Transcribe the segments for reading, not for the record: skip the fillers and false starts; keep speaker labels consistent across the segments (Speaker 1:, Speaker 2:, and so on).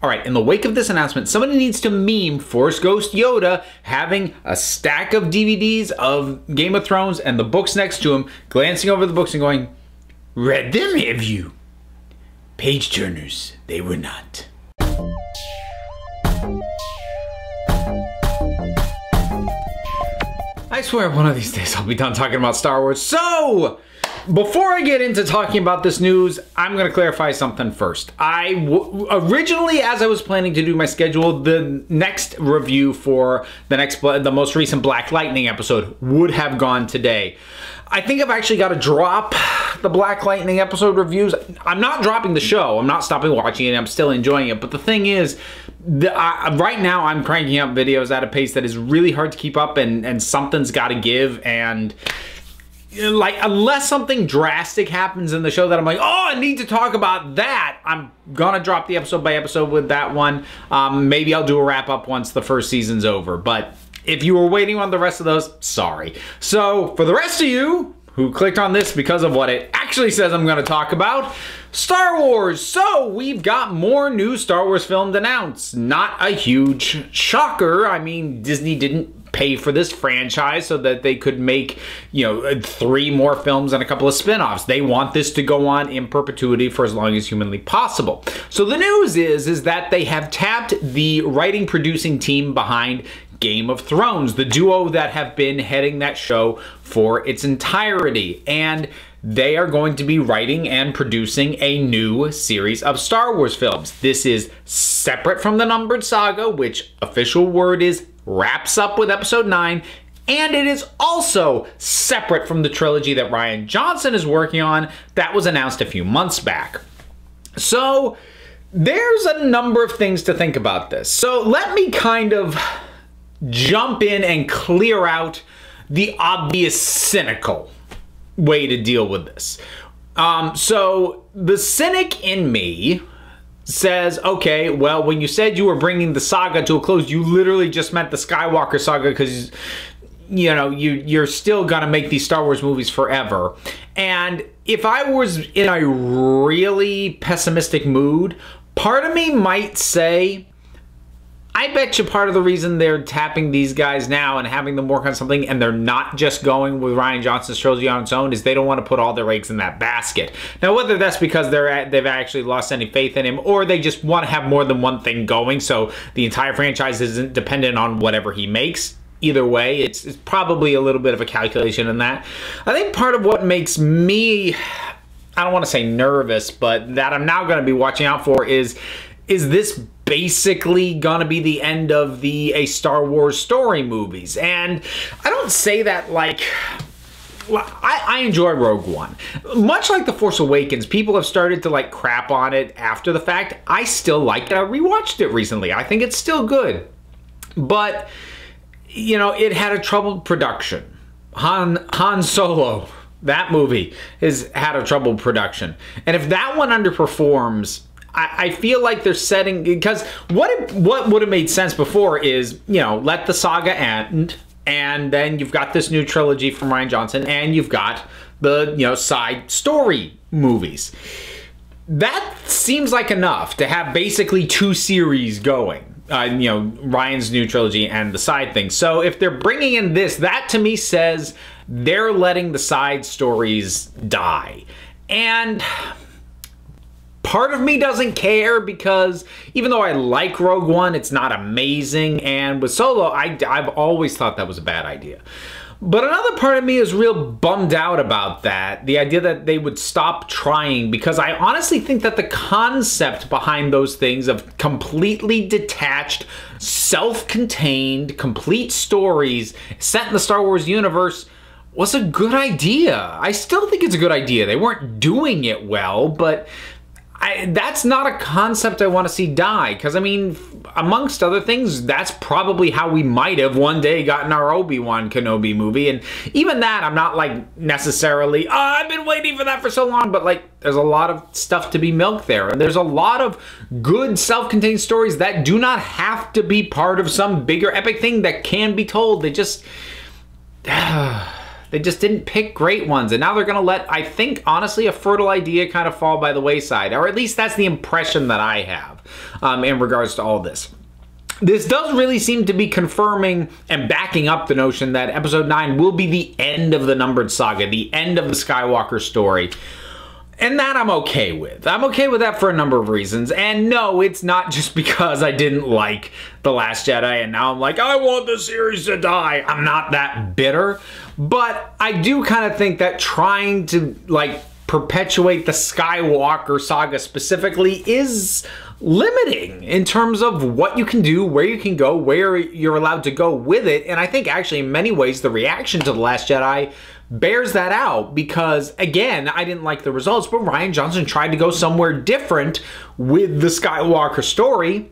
Speaker 1: All right, in the wake of this announcement, somebody needs to meme Force Ghost Yoda having a stack of DVDs of Game of Thrones and the books next to him, glancing over the books and going, "Read them, have you? Page turners, they were not." I swear one of these days I'll be done talking about Star Wars. So, before I get into talking about this news, I'm going to clarify something first. Originally, as I was planning to do my schedule, the next review for the most recent Black Lightning episode would have gone today. I think I've actually got to drop the Black Lightning episode reviews. I'm not dropping the show. I'm not stopping watching it. I'm still enjoying it. But the thing is, right now I'm cranking up videos at a pace that is really hard to keep up, and something's got to give. And like, unless something drastic happens in the show that I'm like, oh, I need to talk about that, I'm gonna drop the episode by episode with that one. Maybe I'll do a wrap up once the first season's over. But if you were waiting on the rest of those, sorry. So for the rest of you who clicked on this because of what it actually says I'm going to talk about, Star Wars. So we've got more new Star Wars films announced. Not a huge shocker. I mean, Disney didn't pay for this franchise so that they could make, 3 more films and a couple of spin-offs. They want this to go on in perpetuity for as long as humanly possible. So the news is that they have tapped the writing producing team behind Game of Thrones, the duo that have been heading that show for its entirety, and they are going to be writing and producing a new series of Star Wars films. This is separate from the numbered saga, which official word is wraps up with episode 9, and it is also separate from the trilogy that Rian Johnson is working on that was announced a few months back. So there's a number of things to think about this. So let me kind of jump in and clear out the obvious cynical way to deal with this. So the cynic in me says, okay, well, when you said you were bringing the saga to a close, you literally just meant the Skywalker saga, because you're still gonna make these Star Wars movies forever. And if I was in a really pessimistic mood, part of me might say, I bet you part of the reason they're tapping these guys now and having them work on something and they're not just going with Rian Johnson's trilogy on its own is they don't want to put all their eggs in that basket. Now, whether that's because they've actually lost any faith in him, or they just want to have more than one thing going so the entire franchise isn't dependent on whatever he makes, either way, it's probably a little bit of a calculation in that. I think part of what makes me, I don't want to say nervous, but that I'm now going to be watching out for is this basically gonna be the end of the Star Wars story movies? And I don't say that like, I enjoy Rogue One. Much like The Force Awakens, people have started to like crap on it after the fact. I still like it. I rewatched it recently. I think it's still good. But, it had a troubled production. Han Solo, that movie, has had a troubled production. And if that one underperforms, I feel like they're setting, because what would have made sense before is, let the saga end, and then you've got this new trilogy from Rian Johnson, and you've got the, side story movies. That seems like enough to have basically 2 series going. Ryan's new trilogy and the side thing. So if they're bringing in this, that to me says they're letting the side stories die. And part of me doesn't care, because even though I like Rogue One, it's not amazing. And with Solo, I've always thought that was a bad idea. But another part of me is real bummed out about that. The idea that they would stop trying, because I honestly think that the concept behind those things of completely detached, self-contained, complete stories set in the Star Wars universe was a good idea. I still think it's a good idea. They weren't doing it well, but that's not a concept I want to see die, because I mean, amongst other things, that's probably how we might have one day gotten our Obi-Wan Kenobi movie. And even that, I'm not like necessarily, I've been waiting for that for so long, but like there's a lot of stuff to be milked there, and there's a lot of good self-contained stories that do not have to be part of some bigger epic thing that can be told. They just They just didn't pick great ones, and now they're going to let, I think, honestly, a fertile idea kind of fall by the wayside, or at least that's the impression that I have in regards to all this. This does really seem to be confirming and backing up the notion that Episode 9 will be the end of the numbered saga, the end of the Skywalker story. And that I'm okay with. I'm okay with that for a number of reasons. And no, it's not just because I didn't like The Last Jedi and now I'm like, I want the series to die. I'm not that bitter. But I do kind of think that trying to, like, perpetuate the Skywalker saga specifically is limiting in terms of what you can do, where you can go, where you're allowed to go with it. And I think actually in many ways the reaction to The Last Jedi bears that out, because again, I didn't like the results, but Rian Johnson tried to go somewhere different with the Skywalker story,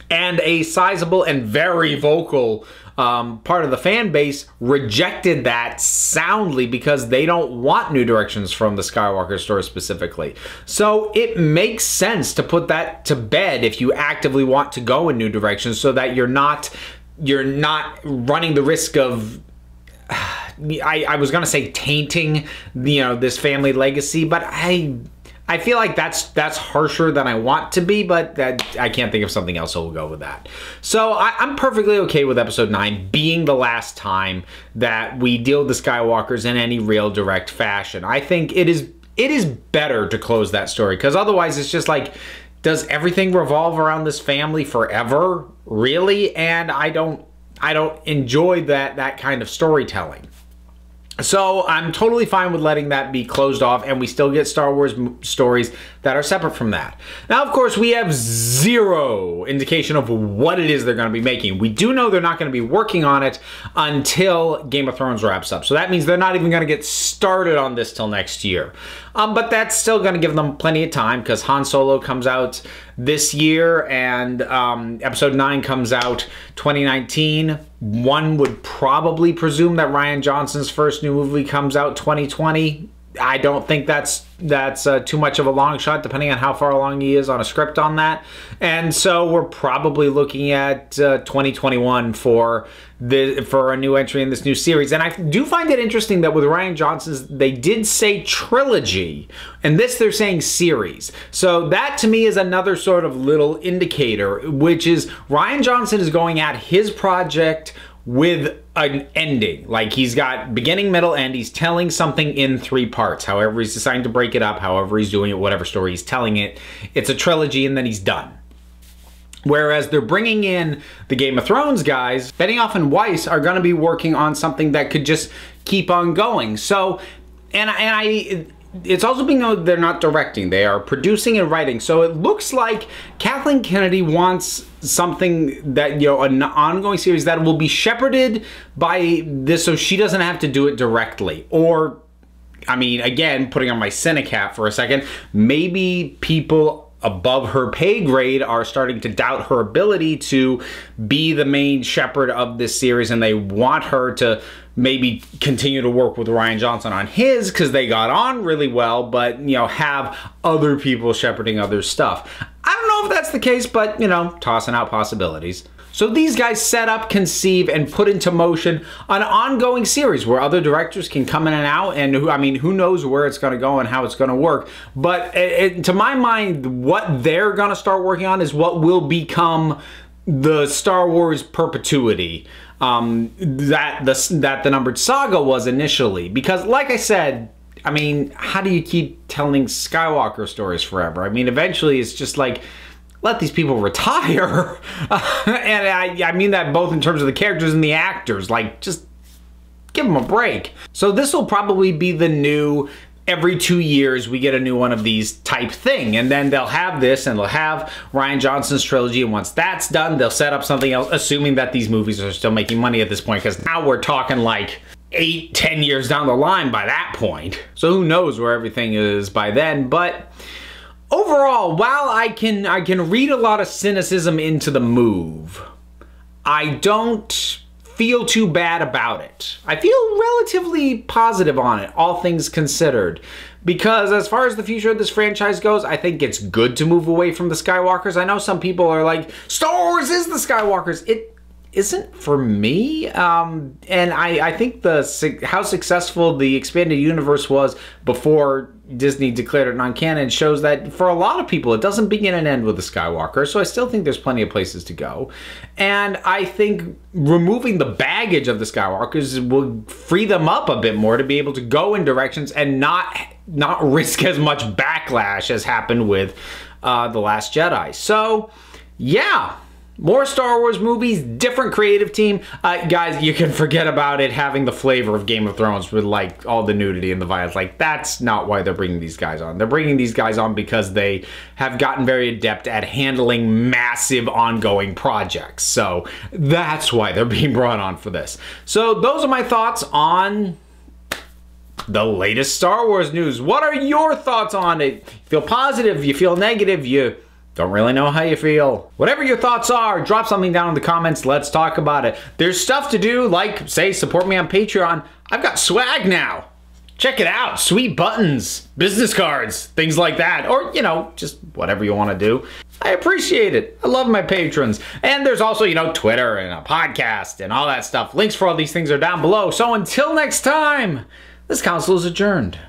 Speaker 1: and a sizable and very vocal part of the fan base rejected that soundly because they don't want new directions from the Skywalker story specifically. So it makes sense to put that to bed if you actively want to go in new directions, so that you're not running the risk of I was gonna say tainting, you know, this family legacy, but I feel like that's harsher than I want to be, but I can't think of something else that will go with that. So I'm perfectly okay with Episode 9 being the last time that we deal with the Skywalkers in any real direct fashion. I think it is better to close that story, because otherwise it's just like, does everything revolve around this family forever? Really? And I don't enjoy that kind of storytelling. So I'm totally fine with letting that be closed off, and we still get Star Wars stories that are separate from that. Now, of course, we have zero indication of what it is they're going to be making. We do know they're not going to be working on it until Game of Thrones wraps up. So that means they're not even going to get started on this till next year. But that's still going to give them plenty of time, because Han Solo comes out this year and Episode 9 comes out 2019. One would probably presume that Rian Johnson's first new movie comes out 2020. I don't think that's too much of a long shot, depending on how far along he is on a script on that. And so we're probably looking at 2021 for a new entry in this new series. And I do find it interesting that with Rian Johnson's, they did say trilogy, and this they're saying series. So that to me is another sort of little indicator, which is Rian Johnson is going at his project with an ending. Like, he's got beginning, middle, end. He's telling something in 3 parts. However he's deciding to break it up, however he's doing it, whatever story he's telling it. It's a trilogy, and then he's done. Whereas they're bringing in the Game of Thrones guys, Benioff and Weiss are going to be working on something that could just keep on going. So, it's also being known they're not directing. They are producing and writing. So it looks like Kathleen Kennedy wants something that, you know, an ongoing series that will be shepherded by this, so she doesn't have to do it directly. Or, I mean, again, putting on my cynic hat for a second, maybe people above her pay grade are starting to doubt her ability to be the main shepherd of this series, and they want her to maybe continue to work with Rian Johnson on his, because they got on really well, but, you know, have other people shepherding other stuff. I don't know if that's the case, but, you know, tossing out possibilities. So these guys set up, conceive, and put into motion an ongoing series where other directors can come in and out, and who knows where it's going to go and how it's going to work. But to my mind, what they're going to start working on is what will become the Star Wars perpetuity that the numbered saga was initially. Because, like I said, I mean, how do you keep telling Skywalker stories forever? I mean, eventually it's just like, let these people retire. And I mean that both in terms of the characters and the actors. Like, just give them a break. So this will probably be the new, every 2 years we get a new one of these type thing. And then they'll have this, and they'll have Rian Johnson's trilogy, and once that's done, they'll set up something else, assuming that these movies are still making money at this point, because now we're talking like 8-10 years down the line by that point. So who knows where everything is by then. But overall, while I can read a lot of cynicism into the move, I don't feel too bad about it. I feel relatively positive on it, all things considered. Because as far as the future of this franchise goes, I think it's good to move away from the Skywalkers. I know some people are like, Star Wars is the Skywalkers. isn't for me. And I think how successful the expanded universe was before Disney declared it non-canon shows that for a lot of people it doesn't begin and end with the Skywalker, so I still think there's plenty of places to go. And I think removing the baggage of the Skywalkers will free them up a bit more to be able to go in directions and not risk as much backlash as happened with The Last Jedi. So yeah, more Star Wars movies, different creative team. Guys, you can forget about it having the flavor of Game of Thrones with like all the nudity and the violence. Like, that's not why they're bringing these guys on. They're bringing these guys on because they have gotten very adept at handling massive ongoing projects. So that's why they're being brought on for this. So those are my thoughts on the latest Star Wars news. What are your thoughts on it? You feel positive? You feel negative? You don't really know how you feel? Whatever your thoughts are, drop something down in the comments. Let's talk about it. There's stuff to do, like, say, support me on Patreon. I've got swag now. Check it out. Sweet buttons, business cards, things like that. Or, you know, just whatever you want to do. I appreciate it. I love my patrons. And there's also, you know, Twitter and a podcast and all that stuff. Links for all these things are down below. So until next time, this council is adjourned.